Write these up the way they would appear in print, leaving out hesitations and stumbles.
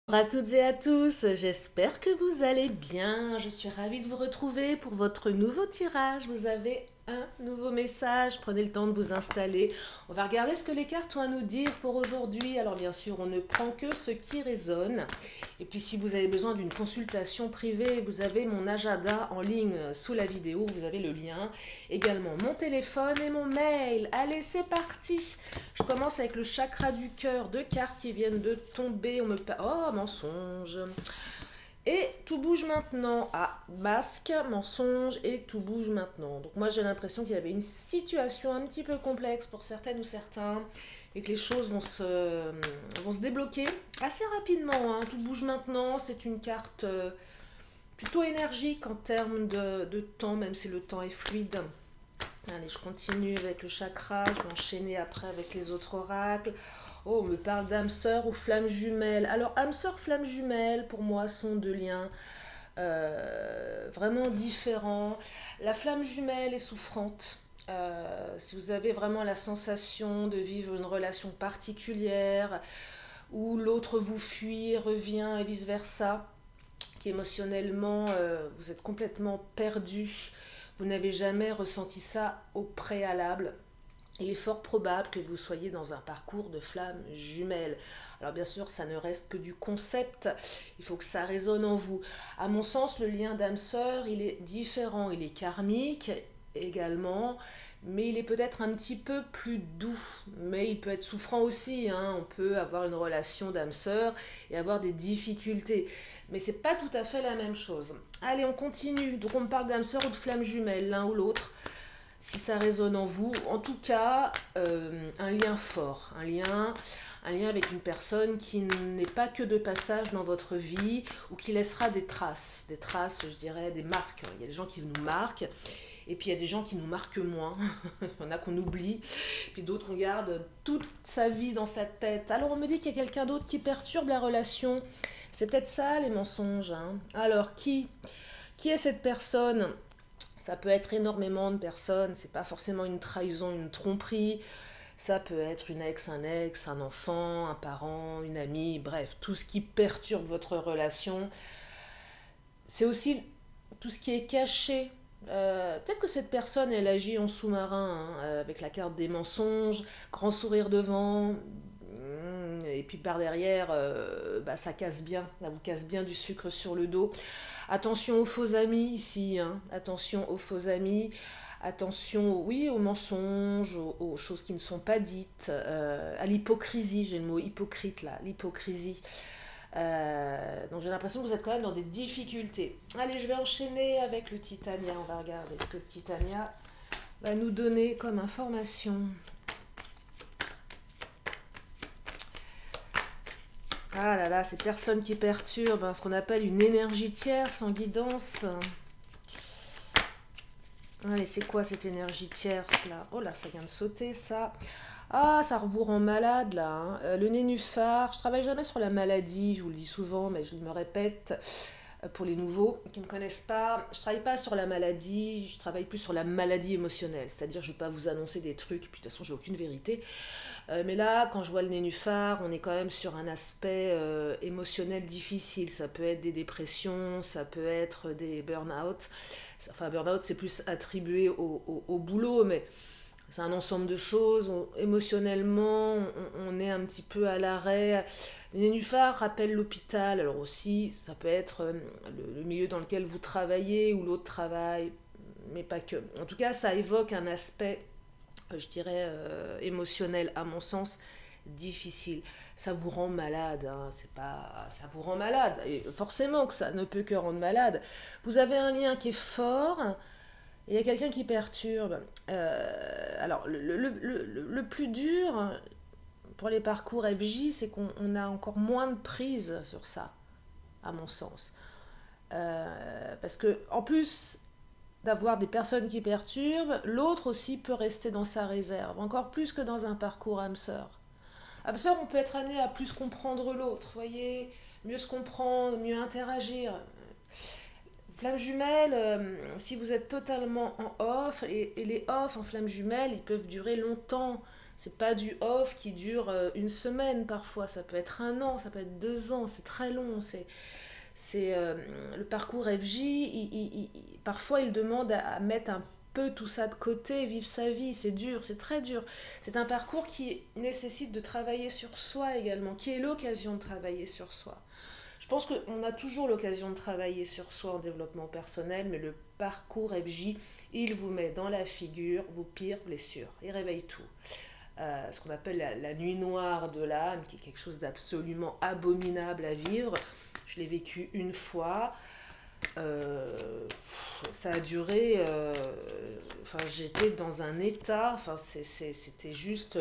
Bonjour à toutes et à tous, j'espère que vous allez bien. Je suis ravie de vous retrouver pour votre nouveau tirage. Vous avez un nouveau message, prenez le temps de vous installer. On va regarder ce que les cartes ont à nous dire pour aujourd'hui. Alors bien sûr, on ne prend que ce qui résonne. Et puis si vous avez besoin d'une consultation privée, vous avez mon agenda en ligne sous la vidéo, vous avez le lien. Également mon téléphone et mon mail. Allez, c'est parti. Je commence avec le chakra du cœur, deux cartes qui viennent de tomber. Oh, mensonge. Et tout bouge maintenant. Ah, masque, mensonge et tout bouge maintenant. Donc moi j'ai l'impression qu'il y avait une situation un petit peu complexe pour certaines ou certains et que les choses vont se débloquer assez rapidement, hein. Tout bouge maintenant, c'est une carte plutôt énergique en termes de temps, même si le temps est fluide. Allez, je continue avec le chakra, je vais enchaîner après avec les autres oracles. Oh, on me parle d'âme sœur ou flamme jumelle. Alors, âme sœur, flamme jumelle, pour moi, sont deux liens vraiment différents. La flamme jumelle est souffrante. Si vous avez vraiment la sensation de vivre une relation particulière, où l'autre vous fuit, revient et vice-versa, qu'émotionnellement, vous êtes complètement perdu, vous n'avez jamais ressenti ça au préalable. Il est fort probable que vous soyez dans un parcours de flammes jumelles. Alors bien sûr, ça ne reste que du concept, il faut que ça résonne en vous. À mon sens, le lien d'âme-sœur, il est différent, il est karmique également, mais il est peut-être un petit peu plus doux, mais il peut être souffrant aussi, hein. On peut avoir une relation d'âme-sœur et avoir des difficultés, mais c'est pas tout à fait la même chose. Allez, on continue. Donc on me parle d'âme-sœur ou de flamme jumelle, l'un ou l'autre, si ça résonne en vous. En tout cas, un lien fort, un lien avec une personne qui n'est pas que de passage dans votre vie ou qui laissera des traces, je dirais, des marques. Il y a des gens qui nous marquent et puis il y a des gens qui nous marquent moins. Il y en a qu'on oublie, puis d'autres on garde toute sa vie dans sa tête. Alors on me dit qu'il y a quelqu'un d'autre qui perturbe la relation. C'est peut-être ça les mensonges, hein. Alors qui est cette personne? Ça peut être énormément de personnes, c'est pas forcément une trahison, une tromperie. Ça peut être une ex, un enfant, un parent, une amie, bref, tout ce qui perturbe votre relation. C'est aussi tout ce qui est caché. Peut-être que cette personne, elle agit en sous-marin, hein, avec la carte des mensonges, grand sourire devant, et puis par derrière, bah, ça casse bien, ça vous casse bien du sucre sur le dos. Attention aux faux amis ici, hein. Attention aux faux amis, attention, oui, aux mensonges, aux choses qui ne sont pas dites, à l'hypocrisie, j'ai le mot hypocrite là, l'hypocrisie. Donc j'ai l'impression que vous êtes quand même dans des difficultés. Allez, je vais enchaîner avec le Titania, on va regarder ce que le Titania va nous donner comme information. Ah là là, ces personnes qui perturbent, hein, ce qu'on appelle une énergie tierce en guidance. Allez, c'est quoi cette énergie tierce là? Oh là, ça vient de sauter ça. Ah, ça vous rend malade là, hein. Le nénuphar, je travaille jamais sur la maladie, je vous le dis souvent, mais je me répète pour les nouveaux qui ne me connaissent pas. Je travaille pas sur la maladie, je travaille plus sur la maladie émotionnelle. C'est-à-dire, je ne vais pas vous annoncer des trucs, puis de toute façon, j'ai aucune vérité. Mais là, quand je vois le nénuphar, on est quand même sur un aspect émotionnel difficile. Ça peut être des dépressions, ça peut être des burn-out. Enfin, burn-out, c'est plus attribué au boulot, mais c'est un ensemble de choses. Émotionnellement, on est un petit peu à l'arrêt. Le nénuphar rappelle l'hôpital. Alors aussi, ça peut être le milieu dans lequel vous travaillez ou l'autre travaille, mais pas que. En tout cas, ça évoque un aspect, je dirais, émotionnel, à mon sens, difficile. Ça vous rend malade, hein. C'est pas, ça vous rend malade. Et forcément que ça ne peut que rendre malade. Vous avez un lien qui est fort. Il y a quelqu'un qui perturbe. Alors, le plus dur pour les parcours FJ, c'est qu'on a encore moins de prise sur ça, à mon sens. Parce que, en plus d'avoir des personnes qui perturbent, l'autre aussi peut rester dans sa réserve, encore plus que dans un parcours âme sœur. Âme sœur, on peut être amené à plus comprendre l'autre, voyez, mieux se comprendre, mieux interagir. Flamme jumelle, si vous êtes totalement en off, et les off en flamme jumelle, ils peuvent durer longtemps. C'est pas du off qui dure une semaine parfois, ça peut être un an, ça peut être 2 ans, c'est très long. Le parcours FJ, parfois il demande à mettre un peu tout ça de côté, vivre sa vie, c'est dur, c'est très dur. C'est un parcours qui nécessite de travailler sur soi également, qui est l'occasion de travailler sur soi. Je pense qu'on a toujours l'occasion de travailler sur soi en développement personnel, mais le parcours FJ, il vous met dans la figure vos pires blessures. Il réveille tout. Ce qu'on appelle la nuit noire de l'âme, qui est quelque chose d'absolument abominable à vivre. Je l'ai vécu une fois. Ça a duré. Enfin, j'étais dans un état. Enfin, c'était juste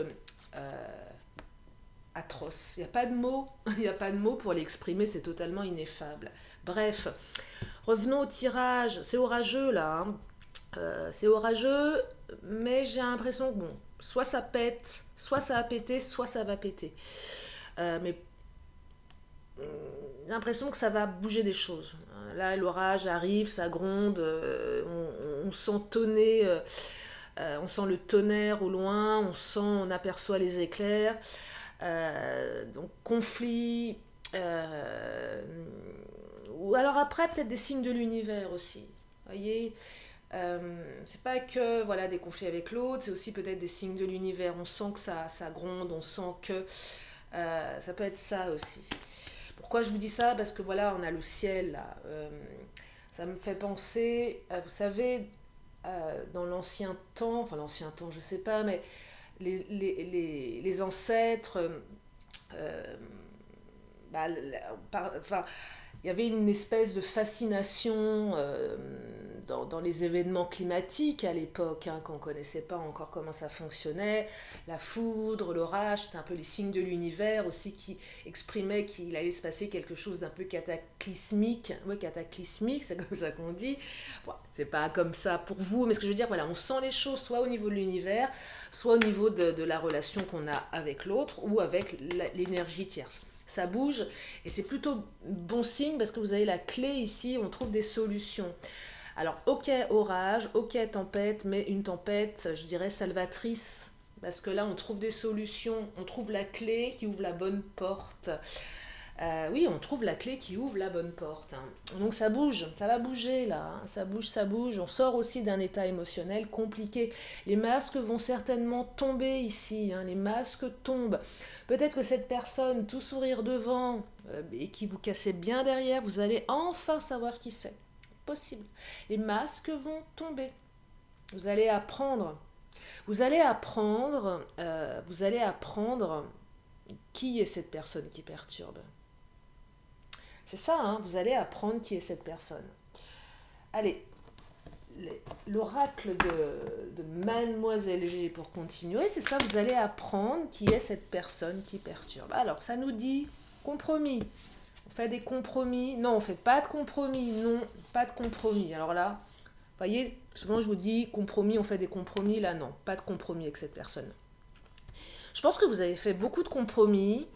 atroce. Il n'y a pas de mots. Il n'y a pas de mots pour l'exprimer. C'est totalement ineffable. Bref, revenons au tirage. C'est orageux là. C'est orageux, mais j'ai l'impression que bon, soit ça pète, soit ça a pété, soit ça va péter. Mais j'ai l'impression que ça va bouger des choses. Là, l'orage arrive, ça gronde, on sent tonner, on sent le tonnerre au loin, on aperçoit les éclairs. Donc conflit, ou alors après peut-être des signes de l'univers aussi. Voyez. C'est pas que voilà des conflits avec l'autre, c'est aussi peut-être des signes de l'univers. On sent que ça gronde, on sent que ça peut être ça aussi. Pourquoi je vous dis ça? Parce que voilà, on a le ciel là. Ça me fait penser, vous savez, dans l'ancien temps, enfin l'ancien temps, je sais pas, mais les ancêtres, enfin, il y avait une espèce de fascination dans les événements climatiques à l'époque, hein, quand on ne connaissait pas encore comment ça fonctionnait. La foudre, l'orage, c'était un peu les signes de l'univers aussi qui exprimaient qu'il allait se passer quelque chose d'un peu cataclysmique. Oui, cataclysmique, c'est comme ça qu'on dit. Bon, c'est pas comme ça pour vous, mais ce que je veux dire, voilà, on sent les choses soit au niveau de l'univers, soit au niveau de la relation qu'on a avec l'autre ou avec l'énergie tierce. Ça bouge et c'est plutôt bon signe parce que vous avez la clé ici, on trouve des solutions. Alors ok orage, ok tempête, mais une tempête, je dirais salvatrice, parce que là on trouve des solutions, on trouve la clé qui ouvre la bonne porte. Oui, on trouve la clé qui ouvre la bonne porte. Hein. Donc ça bouge, ça va bouger là, hein. Ça bouge. On sort aussi d'un état émotionnel compliqué. Les masques vont certainement tomber ici, hein. Les masques tombent. Peut-être que cette personne, tout sourire devant et qui vous cassait bien derrière, vous allez enfin savoir qui c'est. Possible. Les masques vont tomber. Vous allez apprendre. Vous allez apprendre qui est cette personne qui perturbe. C'est ça, hein, vous allez apprendre qui est cette personne. Allez, l'oracle de Mademoiselle G pour continuer, c'est ça, vous allez apprendre qui est cette personne qui perturbe. Alors, ça nous dit compromis. On fait des compromis. Non, on ne fait pas de compromis. Non, pas de compromis. Alors là, vous voyez, souvent je vous dis compromis, on fait des compromis. Là, non, pas de compromis avec cette personne. Je pense que vous avez fait beaucoup de compromis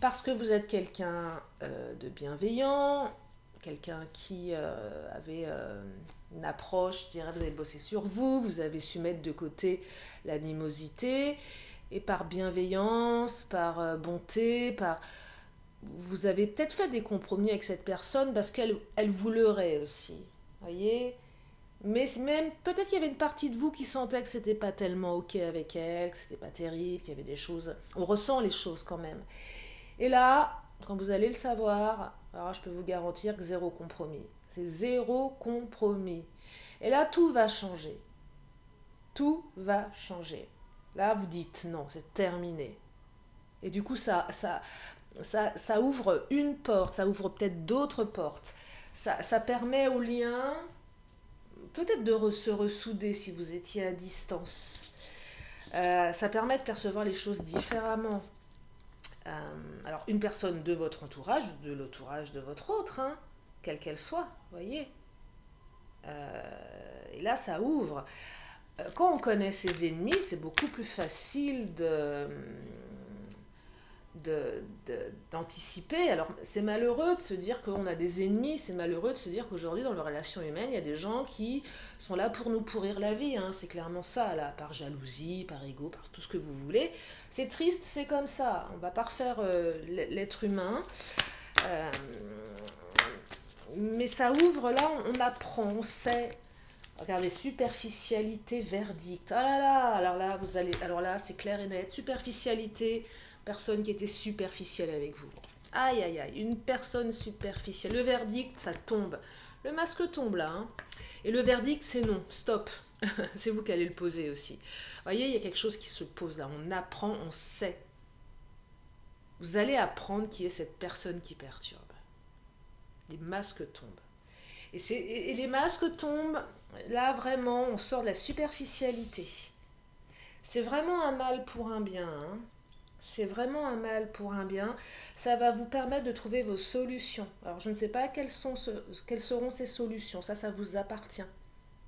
parce que vous êtes quelqu'un de bienveillant, quelqu'un qui avait une approche, je dirais, vous avez bossé sur vous, vous avez su mettre de côté l'animosité, et par bienveillance, par bonté, vous avez peut-être fait des compromis avec cette personne parce qu'elle vous leurrait aussi, voyez. Mais même, peut-être qu'il y avait une partie de vous qui sentait que c'était pas tellement ok avec elle, que c'était pas terrible, qu'il y avait des choses, on ressent les choses quand même. Et là, quand vous allez le savoir, alors je peux vous garantir que zéro compromis. C'est zéro compromis. Et là, tout va changer. Tout va changer. Là, vous dites non, c'est terminé. Et du coup, ça ouvre une porte, ça ouvre peut-être d'autres portes. Ça permet au lien peut-être de se ressouder si vous étiez à distance. Ça permet de percevoir les choses différemment. Alors, une personne de votre entourage, de l'entourage de votre autre, hein, quelle qu'elle soit, voyez. Et là, ça ouvre. Quand on connaît ses ennemis, c'est beaucoup plus facile d'anticiper. Alors, c'est malheureux de se dire qu'on a des ennemis, c'est malheureux de se dire qu'aujourd'hui, dans les relations humaines, il y a des gens qui sont là pour nous pourrir la vie, hein. C'est clairement ça, là, par jalousie, par ego, par tout ce que vous voulez. C'est triste, c'est comme ça. On va pas refaire l'être humain. Euh, mais ça ouvre, là, on apprend, on sait. Regardez, superficialité, verdict. Ah là là, alors là, c'est clair et net. Superficialité, personne qui était superficielle avec vous. Aïe, aïe, aïe, une personne superficielle. Le verdict, ça tombe. Le masque tombe là, hein. Et le verdict, c'est non, stop. C'est vous qui allez le poser aussi. Vous voyez, il y a quelque chose qui se pose là. On apprend, on sait. Vous allez apprendre qui est cette personne qui perturbe. Les masques tombent. Et les masques tombent, là vraiment, on sort de la superficialité. C'est vraiment un mal pour un bien, hein. C'est vraiment un mal pour un bien. Ça va vous permettre de trouver vos solutions. Alors je ne sais pas quelles seront ces solutions, ça vous appartient,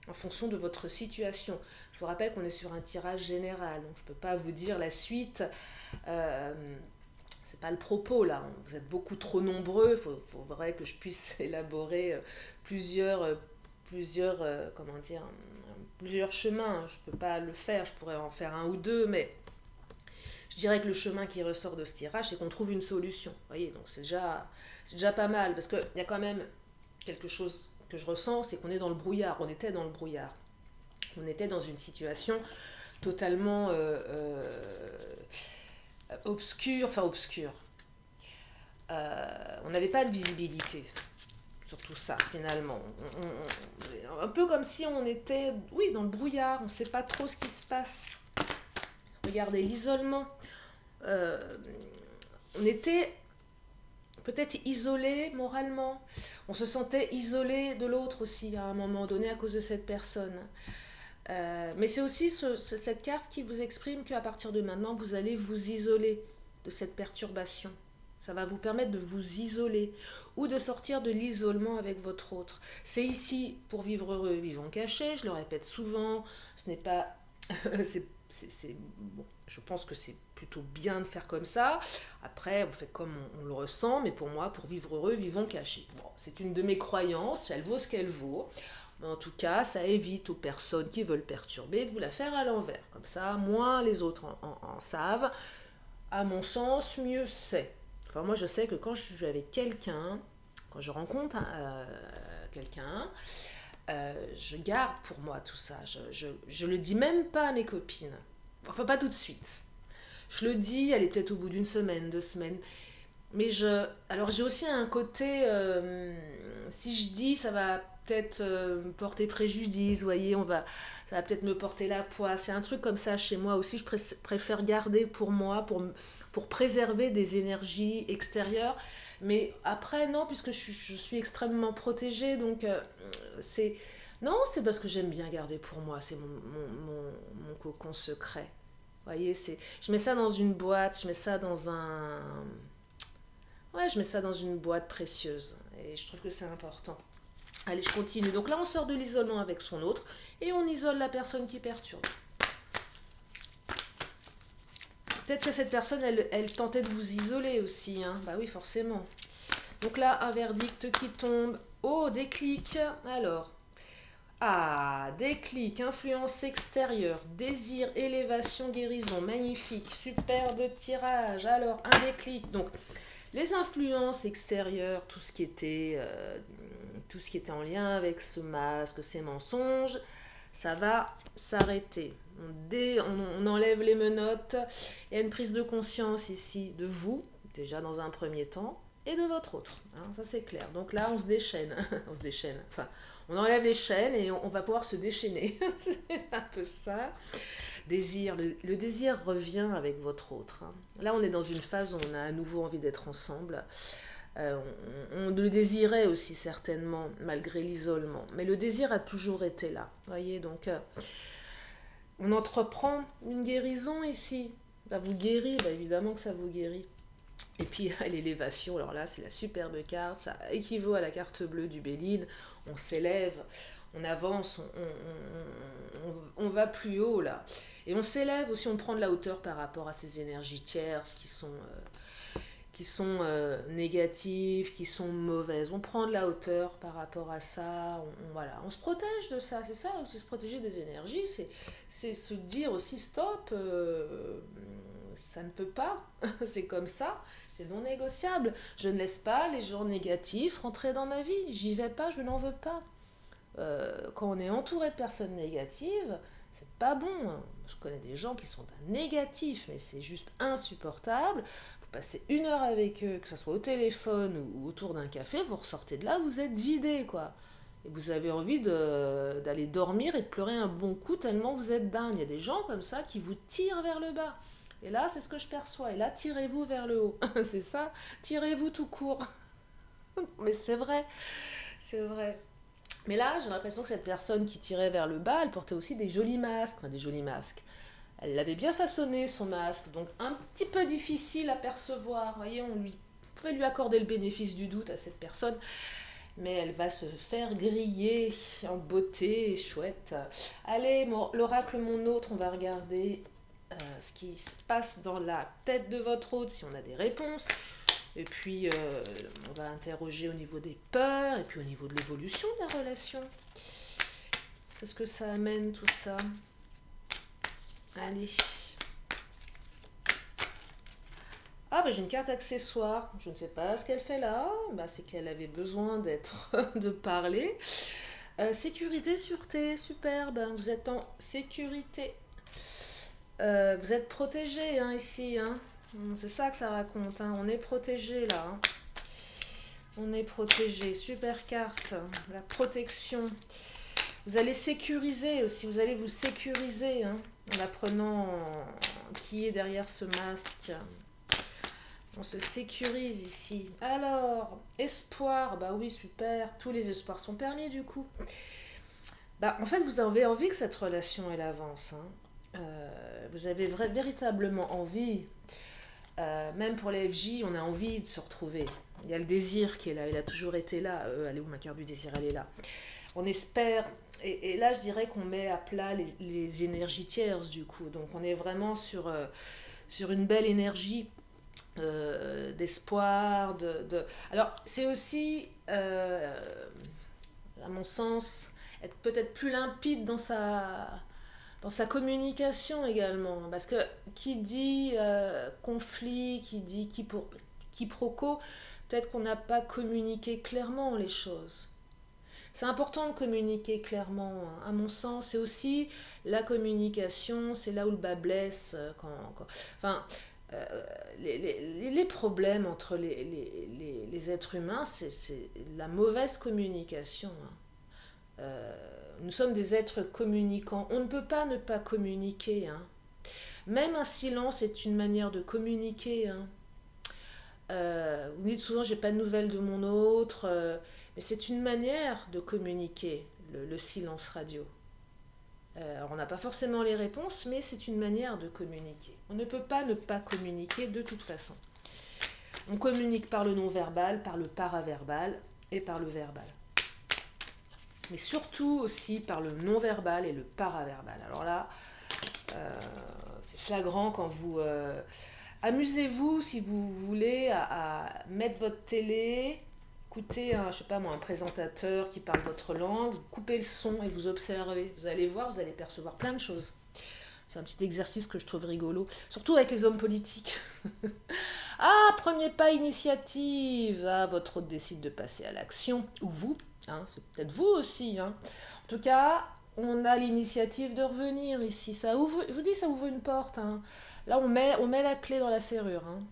en fonction de votre situation. Je vous rappelle qu'on est sur un tirage général, donc je ne peux pas vous dire la suite. C'est pas le propos là, vous êtes beaucoup trop nombreux, faudrait que je puisse élaborer plusieurs chemins. Je peux pas le faire, je pourrais en faire un ou deux, mais je dirais que le chemin qui ressort de ce tirage, c'est qu'on trouve une solution. Vous voyez, donc c'est déjà pas mal, parce qu'il y a quand même quelque chose que je ressens, c'est qu'on est dans le brouillard, on était dans le brouillard. On était dans une situation totalement obscure. On n'avait pas de visibilité sur tout ça, finalement. Un peu comme si on était, oui, dans le brouillard, on ne sait pas trop ce qui se passe. Regardez, l'isolement. On était peut-être isolé moralement. On se sentait isolé de l'autre aussi, à un moment donné, à cause de cette personne. Mais c'est aussi cette carte qui vous exprime qu'à partir de maintenant, vous allez vous isoler de cette perturbation. Ça va vous permettre de vous isoler ou de sortir de l'isolement avec votre autre. C'est ici, pour vivre heureux, vivons cachés, je le répète souvent, ce n'est pas... bon, je pense que c'est plutôt bien de faire comme ça. Après, on fait comme on le ressent, mais pour moi, pour vivre heureux, vivons cachés. Bon, c'est une de mes croyances, elle vaut ce qu'elle vaut. Mais en tout cas, ça évite aux personnes qui veulent perturber de vous la faire à l'envers. Comme ça, moins les autres en savent. À mon sens, mieux c'est. Enfin, moi, je sais que quand je suis avec quelqu'un, quand je rencontre quelqu'un, je garde pour moi tout ça. Je le dis même pas à mes copines. Enfin, pas tout de suite. Je le dis, elle est peut-être au bout d'une semaine, 2 semaines. Mais alors j'ai aussi un côté, si je dis, ça va peut-être me porter préjudice, vous voyez, ça va peut-être me porter la poisse. C'est un truc comme ça chez moi aussi, je préfère garder pour moi, pour préserver des énergies extérieures. Mais après, non, puisque je suis extrêmement protégée, donc non, c'est parce que j'aime bien garder pour moi, c'est mon cocon secret. Vous voyez, je mets ça dans une boîte, je mets ça dans je mets ça dans une boîte précieuse et je trouve que c'est important. Allez, je continue. Donc là, on sort de l'isolement avec son autre et on isole la personne qui perturbe. Peut-être que cette personne, elle tentait de vous isoler aussi, hein. Bah oui, forcément. Donc là, un verdict qui tombe. Oh, déclic. Alors, déclic, influence extérieure, désir, élévation, guérison. Magnifique, superbe tirage. Alors, un déclic. Donc, les influences extérieures, tout ce qui était en lien avec ce masque, ces mensonges, ça va s'arrêter. On enlève les menottes. Il y a une prise de conscience ici de vous, déjà dans un premier temps, et de votre autre. Hein, ça c'est clair. Donc là, on se déchaîne. On se déchaîne. Enfin, on enlève les chaînes et on va pouvoir se déchaîner. C'est un peu ça. Désir, le désir revient avec votre autre. Hein. Là, on est dans une phase où on a à nouveau envie d'être ensemble. On le désirait aussi certainement, malgré l'isolement. Mais le désir a toujours été là. Voyez, donc, on entreprend une guérison ici. Ça vous guérit, évidemment que ça vous guérit. Et puis l'élévation, alors là c'est la superbe carte, ça équivaut à la carte bleue du Béline, on s'élève, on avance, on va plus haut là. Et on s'élève aussi, on prend de la hauteur par rapport à ces énergies tierces qui sont négatives, qui sont mauvaises. On prend de la hauteur par rapport à ça, voilà. On se protège de ça, c'est ça aussi, se protéger des énergies, c'est se dire aussi stop, ça ne peut pas, c'est comme ça, c'est non négociable. Je ne laisse pas les gens négatifs rentrer dans ma vie, j'y vais pas, je n'en veux pas. Quand on est entouré de personnes négatives, c'est pas bon. Je connais des gens qui sont négatifs, mais c'est juste insupportable. Vous passez 1 heure avec eux, que ce soit au téléphone ou autour d'un café, vous ressortez de là, vous êtes vidé, quoi. Et vous avez envie d'aller dormir et de pleurer un bon coup tellement vous êtes dingue. Il y a des gens comme ça qui vous tirent vers le bas. Et là, c'est ce que je perçois. Et là, tirez-vous vers le haut. C'est ça. Tirez-vous tout court. Mais c'est vrai. C'est vrai. Mais là, j'ai l'impression que cette personne qui tirait vers le bas, elle portait aussi des jolis masques. Enfin, des jolis masques. Elle l'avait bien façonné, son masque. Donc, un petit peu difficile à percevoir. Vous voyez, on pouvait lui accorder le bénéfice du doute à cette personne. Mais elle va se faire griller en beauté, chouette. Allez, l'oracle mon autre, on va regarder ce qui se passe dans la tête de votre hôte, si on a des réponses. Et puis, on va interroger au niveau des peurs, et puis au niveau de l'évolution de la relation. Qu'est-ce que ça amène tout ça? Allez. Ah, bah j'ai une carte accessoire. Je ne sais pas ce qu'elle fait là. Bah, c'est qu'elle avait besoin de parler. Sécurité, sûreté, superbe. Vous êtes en sécurité. Vous êtes protégé hein, ici. Hein. C'est ça que ça raconte. Hein. On est protégé là. Hein. On est protégé. Super carte. La protection. Vous allez sécuriser aussi. Vous allez vous sécuriser hein, en apprenant qui est derrière ce masque. On se sécurise ici. Alors, espoir, bah oui, super. Tous les espoirs sont permis du coup. Bah, en fait, vous avez envie que cette relation, elle avance. Hein. Vous avez véritablement envie. Même pour les FJ, on a envie de se retrouver. Il y a le désir qui est là. Il a toujours été là. Elle est où ma carte du désir? Elle est là. On espère. Et là, je dirais qu'on met à plat les énergies tierces du coup. Donc, on est vraiment sur une belle énergie. D'espoir, Alors, c'est aussi, à mon sens, être peut-être plus limpide dans sa communication également. Parce que qui dit conflit, qui dit quiproquo, peut-être qu'on n'a pas communiqué clairement les choses. C'est important de communiquer clairement. Hein. À mon sens, c'est aussi la communication, c'est là où le bas blesse. Enfin, les problèmes entre les êtres humains, c'est la mauvaise communication. Hein. Nous sommes des êtres communicants. On ne peut pas ne pas communiquer. Hein. Même un silence est une manière de communiquer. Hein. Vous me dites souvent, j'ai pas de nouvelles de mon autre. Mais c'est une manière de communiquer, le silence radio. Alors on n'a pas forcément les réponses, mais c'est une manière de communiquer. On ne peut pas ne pas communiquer de toute façon. On communique par le non-verbal, par le paraverbal et par le verbal. Mais surtout aussi par le non-verbal et le paraverbal. Alors là, c'est flagrant quand vous... amusez-vous si vous voulez à mettre votre télé... Écoutez, je sais pas moi, un présentateur qui parle votre langue, vous coupez le son et vous observez. Vous allez voir, vous allez percevoir plein de choses. C'est un petit exercice que je trouve rigolo, surtout avec les hommes politiques. Ah, premier pas, initiative. Ah, votre hôte décide de passer à l'action, ou vous, hein, c'est peut-être vous aussi. Hein. En tout cas, on a l'initiative de revenir ici. Ça ouvre, je vous dis, ça ouvre une porte. Hein. Là, on met la clé dans la serrure. Hein.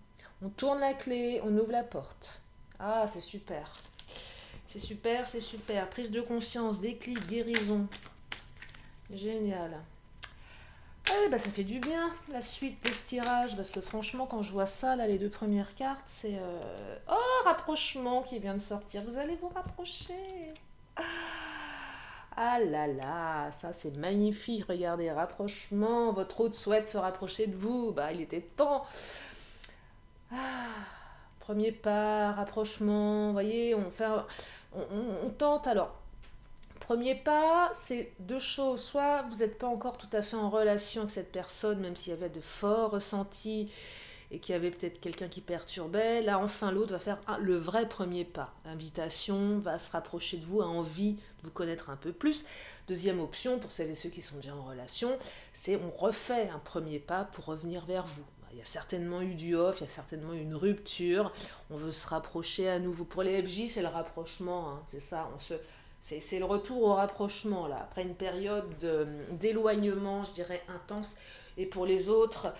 On tourne la clé, on ouvre la porte. Ah, c'est super. C'est super, c'est super. Prise de conscience, déclic, guérison. Génial. Ah, bah, ça fait du bien, la suite de ce tirage. Parce que franchement, quand je vois ça, là, les 2 premières cartes, c'est... Oh, rapprochement qui vient de sortir. Vous allez vous rapprocher. Ah là là, ça c'est magnifique. Regardez, rapprochement. Votre hôte souhaite se rapprocher de vous. Bah, il était temps. Ah... Premier pas, rapprochement, vous voyez, on tente. Alors, premier pas, c'est deux choses. Soit vous n'êtes pas encore tout à fait en relation avec cette personne, même s'il y avait de forts ressentis et qu'il y avait peut-être quelqu'un qui perturbait. Là, enfin, l'autre va faire le vrai premier pas. L'invitation va se rapprocher de vous, a envie de vous connaître un peu plus. Deuxième option, pour celles et ceux qui sont déjà en relation, c'est on refait un premier pas pour revenir vers vous. Il y a certainement eu du off, il y a certainement eu une rupture, on veut se rapprocher à nouveau. Pour les FJ, c'est le rapprochement, hein, c'est ça, c'est le retour au rapprochement, là, après une période d'éloignement, je dirais, intense. Et pour les autres,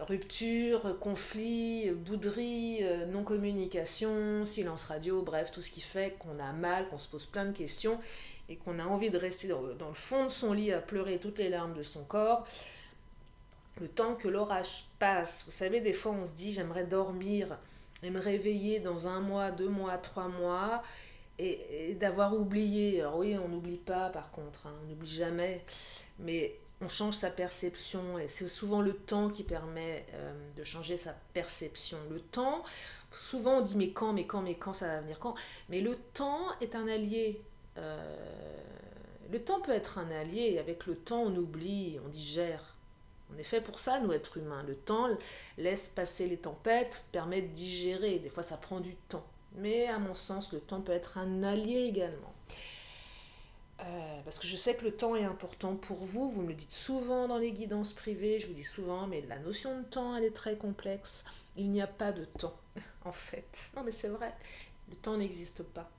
rupture, conflit, bouderie, non-communication, silence radio, bref, tout ce qui fait qu'on a mal, qu'on se pose plein de questions et qu'on a envie de rester dans le fond de son lit à pleurer toutes les larmes de son corps, le temps que l'orage passe. Vous savez, des fois on se dit j'aimerais dormir et me réveiller dans 1 mois, 2 mois, 3 mois et d'avoir oublié. Alors oui, on n'oublie pas par contre, hein, on n'oublie jamais, mais on change sa perception et c'est souvent le temps qui permet de changer sa perception. Le temps, souvent on dit mais quand, ça va venir quand? Mais le temps est un allié. Le temps peut être un allié et avec le temps on oublie, on digère. On est fait pour ça, nous, êtres humains. Le temps laisse passer les tempêtes, permet de digérer. Des fois, ça prend du temps. Mais à mon sens, le temps peut être un allié également. Parce que je sais que le temps est important pour vous. Vous me le dites souvent dans les guidances privées. Je vous dis souvent, mais la notion de temps, elle est très complexe. Il n'y a pas de temps, en fait. Non, mais c'est vrai. Le temps n'existe pas.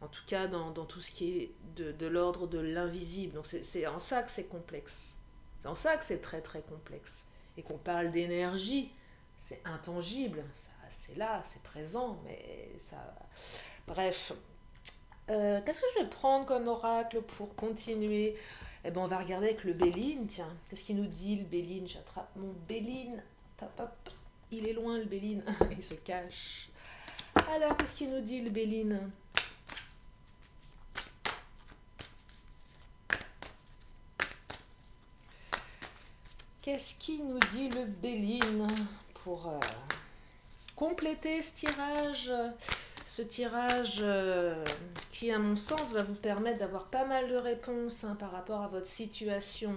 En tout cas, dans tout ce qui est de l'ordre de l'invisible. Donc, c'est en ça que c'est complexe. C'est en ça que c'est très très complexe. Et qu'on parle d'énergie, c'est intangible, c'est là, c'est présent, mais ça... Bref. Qu'est-ce que je vais prendre comme oracle pour continuer? Eh ben, on va regarder avec le Béline, tiens. Qu'est-ce qu'il nous dit le Béline? J'attrape mon Béline. Hop, hop. Il est loin le Béline, il se cache. Alors, qu'est-ce qu'il nous dit le Béline? Qu'est-ce qui nous dit le Béline pour compléter ce tirage qui, à mon sens, va vous permettre d'avoir pas mal de réponses par rapport à votre situation,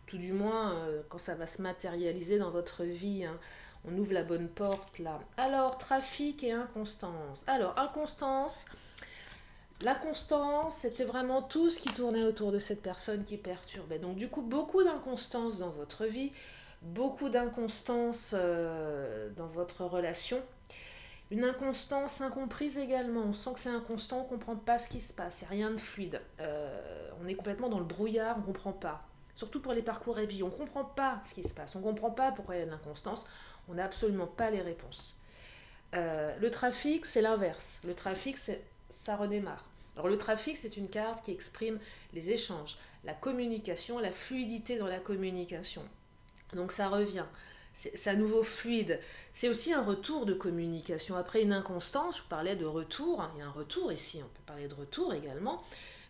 tout du moins quand ça va se matérialiser dans votre vie. On ouvre la bonne porte là. Alors, trafic et inconstance. Alors, inconstance... La constance, c'était vraiment tout ce qui tournait autour de cette personne qui perturbait. Donc du coup, beaucoup d'inconstance dans votre vie, beaucoup d'inconstance dans votre relation. Une inconstance incomprise également. On sent que c'est inconstant, on ne comprend pas ce qui se passe, il n'y a rien de fluide. On est complètement dans le brouillard, on ne comprend pas. Surtout pour les parcours FJ, on ne comprend pas ce qui se passe, on ne comprend pas pourquoi il y a de l'inconstance, on n'a absolument pas les réponses. Le trafic, c'est l'inverse. Le trafic, ça redémarre. Alors le trafic, c'est une carte qui exprime les échanges, la communication, la fluidité dans la communication. Donc ça revient, c'est à nouveau fluide. C'est aussi un retour de communication. Après une inconstance, je vous parlais de retour, il y a un retour ici, on peut parler de retour également,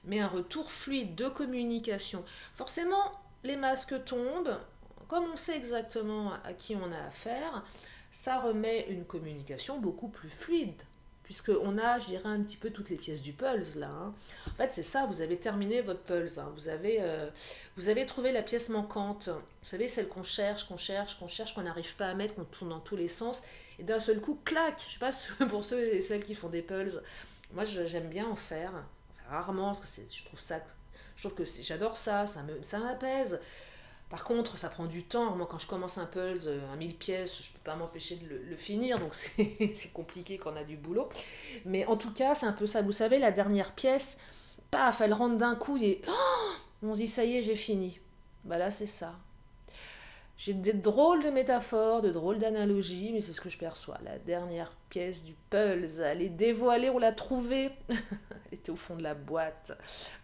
mais un retour fluide de communication. Forcément, les masques tombent, comme on sait exactement à qui on a affaire, ça remet une communication beaucoup plus fluide. Puisqu'on a, je dirais, un petit peu toutes les pièces du puzzle, là. En fait, c'est ça, vous avez terminé votre puzzle. Vous avez trouvé la pièce manquante. Vous savez, celle qu'on cherche, qu'on n'arrive pas à mettre, qu'on tourne dans tous les sens. Et d'un seul coup, clac. Je ne sais pas pour ceux et celles qui font des puzzles. Moi, j'aime bien en faire. Enfin, rarement, parce que je trouve que j'adore ça m'apaise. Par contre, ça prend du temps. Moi, quand je commence un puzzle à 1000 pièces, je ne peux pas m'empêcher de le finir, donc c'est compliqué quand on a du boulot. Mais en tout cas, c'est un peu ça. Vous savez, la dernière pièce, paf, elle rentre d'un coup et on se dit, ça y est, j'ai fini. Bah là, c'est ça. J'ai des drôles de métaphores, de drôles d'analogies, mais c'est ce que je perçois. La dernière pièce du puzzle, elle est dévoilée, on l'a trouvée. Elle était au fond de la boîte.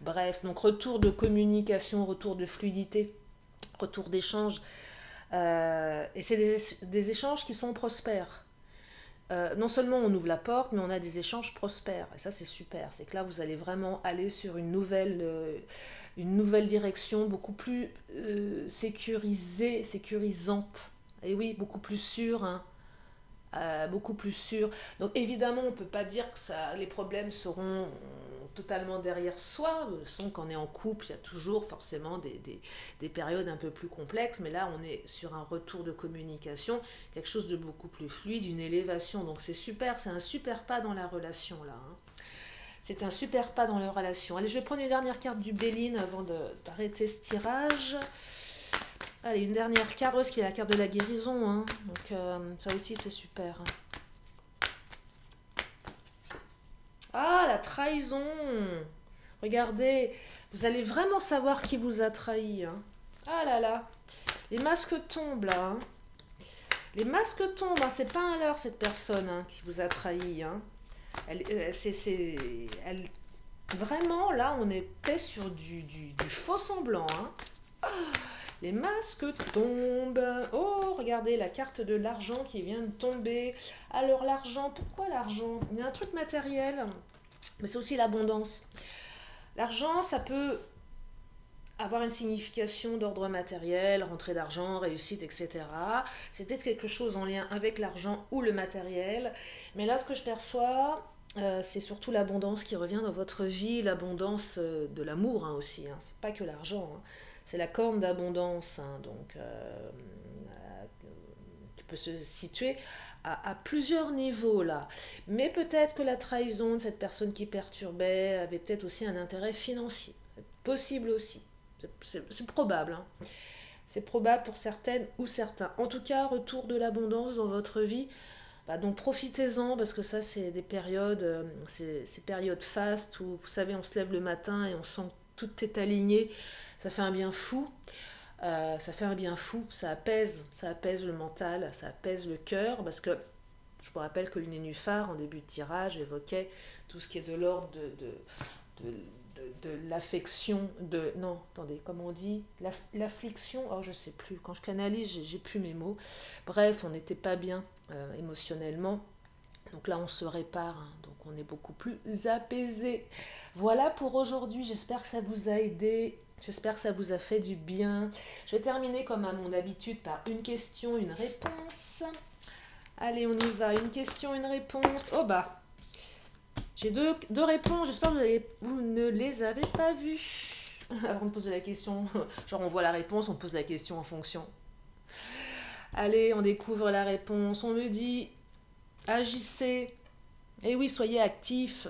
Bref, donc retour de communication, retour de fluidité. Retour d'échange, et c'est des échanges qui sont prospères. Non seulement on ouvre la porte, mais on a des échanges prospères, et ça c'est super, c'est que là vous allez vraiment aller sur une nouvelle direction, beaucoup plus sécurisante, et oui, beaucoup plus sûre, hein. Beaucoup plus sûre. Donc évidemment on ne peut pas dire que les problèmes seront totalement derrière soi. Son quand on est en couple, il y a toujours forcément des périodes un peu plus complexes, mais là on est sur un retour de communication, quelque chose de beaucoup plus fluide, une élévation. Donc c'est super, c'est un super pas dans la relation là. Hein. C'est un super pas dans la relation. Allez, je vais prendre une dernière carte du Béline avant d'arrêter ce tirage. Allez, une dernière carte, parce qu'il y a la carte de la guérison. Hein. Donc ça aussi c'est super. Ah, la trahison. Regardez, vous allez vraiment savoir qui vous a trahi. Hein. Ah là là, les masques tombent là. Hein. Les masques tombent, hein. C'est pas un leurre cette personne hein, qui vous a trahi. Hein. Vraiment, là, on était sur du faux semblant. Hein. Oh, les masques tombent. Oh, regardez la carte de l'argent qui vient de tomber. Alors, l'argent, pourquoi l'argent? Il y a un truc matériel, mais c'est aussi l'abondance. L'argent, ça peut avoir une signification d'ordre matériel, rentrée d'argent, réussite, etc. C'est peut-être quelque chose en lien avec l'argent ou le matériel. Mais là, ce que je perçois, c'est surtout l'abondance qui revient dans votre vie, l'abondance de l'amour hein, aussi. Hein. C'est pas que l'argent, hein. C'est la corne d'abondance, hein, donc qui peut se situer à plusieurs niveaux là. Mais peut-être que la trahison de cette personne qui perturbait avait peut-être aussi un intérêt financier. Possible aussi. C'est probable. Hein. C'est probable pour certaines ou certains. En tout cas, retour de l'abondance dans votre vie. Bah, donc profitez-en parce que ça, c'est des périodes, ces périodes fastes où, vous savez, on se lève le matin et on sent que tout est aligné. Ça fait un bien fou. Ça fait un bien fou. Ça apaise le mental, ça apaise le cœur parce que je vous rappelle que Lune Nénuphar, en début de tirage, évoquait tout ce qui est de l'ordre de l'affection, non, attendez, comment on dit, l'affliction, oh je sais plus, quand je canalise, j'ai plus mes mots. Bref, on n'était pas bien émotionnellement. Donc là, on se répare, hein, donc on est beaucoup plus apaisé. Voilà pour aujourd'hui, j'espère que ça vous a aidé, j'espère que ça vous a fait du bien. Je vais terminer comme à mon habitude par une question, une réponse. Allez, on y va, une question, une réponse. Oh bah, j'ai deux réponses, j'espère que vous ne les avez pas vues. Avant de poser la question, genre on voit la réponse, on pose la question en fonction. Allez, on découvre la réponse, on me dit... Agissez, et oui, soyez actifs,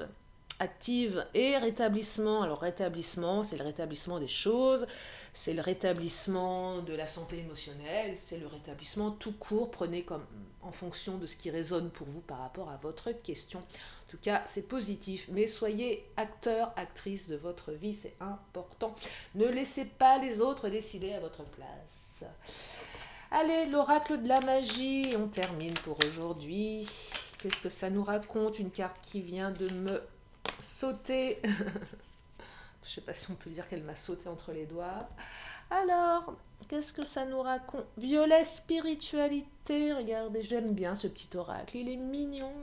active et rétablissement. Alors rétablissement, c'est le rétablissement des choses, c'est le rétablissement de la santé émotionnelle, c'est le rétablissement tout court. Prenez comme en fonction de ce qui résonne pour vous par rapport à votre question. En tout cas, c'est positif, mais soyez acteur, actrice de votre vie, c'est important. Ne laissez pas les autres décider à votre place. Allez, l'oracle de la magie, on termine pour aujourd'hui. Qu'est-ce que ça nous raconte? Une carte qui vient de me sauter. Je ne sais pas si on peut dire qu'elle m'a sauté entre les doigts. Alors, qu'est-ce que ça nous raconte? Violet spiritualité, regardez, j'aime bien ce petit oracle, il est mignon.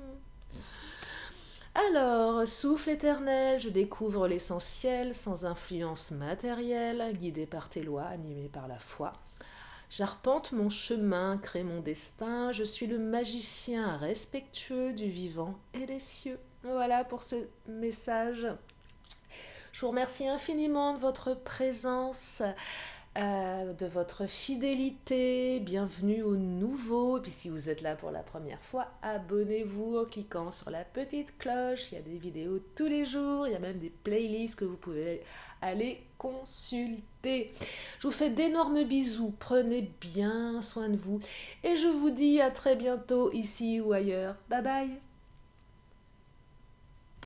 Alors, souffle éternel, je découvre l'essentiel sans influence matérielle, guidé par tes lois, animé par la foi. J'arpente mon chemin, crée mon destin, je suis le magicien respectueux du vivant et des cieux. Voilà pour ce message. Je vous remercie infiniment de votre présence, de votre fidélité. Bienvenue aux nouveaux. Et puis si vous êtes là pour la première fois, abonnez-vous en cliquant sur la petite cloche. Il y a des vidéos tous les jours. Il y a même des playlists que vous pouvez aller consulter. Je vous fais d'énormes bisous. Prenez bien soin de vous. Et je vous dis à très bientôt ici ou ailleurs. Bye bye.